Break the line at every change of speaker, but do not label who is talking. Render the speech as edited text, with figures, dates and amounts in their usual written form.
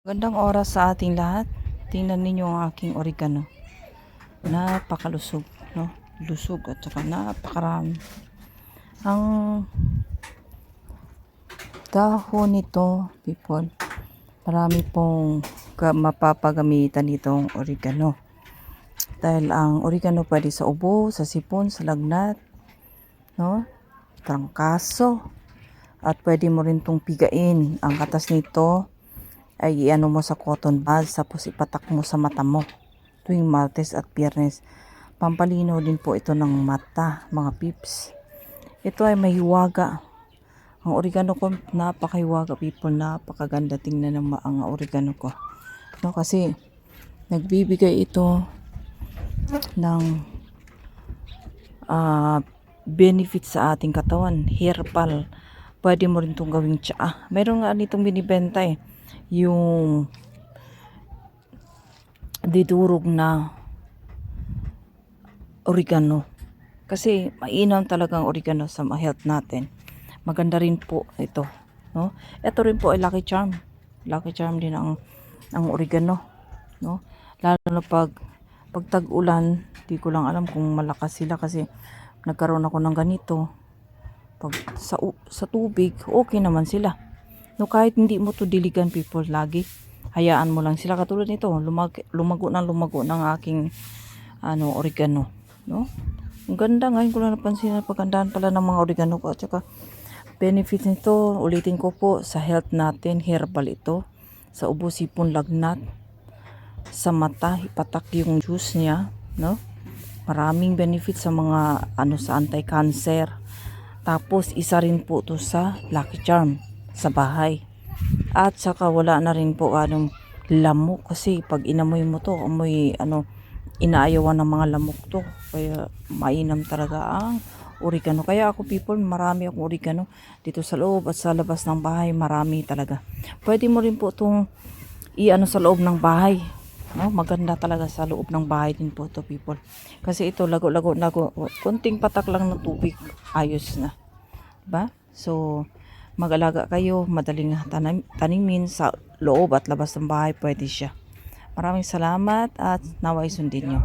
Gandang oras sa ating lahat. Tingnan ninyo ang aking oregano. Napakalusog, no? Lusog at saka napakarami. Ang dahon nito, people, marami pong mapapagamitan nitong oregano. Dahil ang oregano pwede sa ubo, sa sipon, sa lagnat, no? Trangkaso. At pwede mo rin tong pigain. Ang katas nito ay iano mo sa cotton bud, tapos ipatak mo sa mata mo tuwing Martes at Biyernes. Pampalinaw din po ito ng mata, mga pips. Ito ay mahiwaga. Ang oregano ko, napakahiwaga, people. Napakaganda tingnan ng ang oregano ko. No, kasi nagbibigay ito ng benefit sa ating katawan. Herbal. Pwede mo rin itong gawing tsaa. Meron nga nitong binibenta yung didurog na oregano. Kasi mainam talaga ang oregano sa health natin. Maganda rin po ito, no? Ito rin po ay Lucky Charm. Lucky Charm din ang oregano, no? Lalo na pag tag-ulan, di ko lang alam kung malakas sila kasi nagkaroon ako ng ganito. Pag sa tubig, okay naman sila. No, kahit hindi mo to diligan, people, lagi hayaan mo lang sila. Katulad nito, lumago ng aking oregano, no? Ang ganda, ngayon ko lang napansin na pagandaan pala ng mga oregano ko. At saka benefit nito, ulitin ko po, sa health natin, herbal ito. Sa ubo, sipon, lagnat, sa mata, ipatak yung juice niya, no? Maraming benefit sa mga sa anti-cancer. Tapos isa rin po to sa Lucky Charm sa bahay. At saka wala na rin po lamok, kasi pag inamoy mo to, amoy inaayawan ng mga lamok to. Kaya mainam talaga ang oregano. Kaya ako, people, marami akong oregano dito sa loob at sa labas ng bahay. Marami talaga. Pwede mo rin po itong sa loob ng bahay. No, maganda talaga sa loob ng bahay din po to, people. Kasi ito lago, konting patak lang ng tubig, ayos na. Diba? So, mag-alaga kayo, madaling tanimin sa loob at labas ng bahay, pwede siya. Maraming salamat at naway sundin nyo.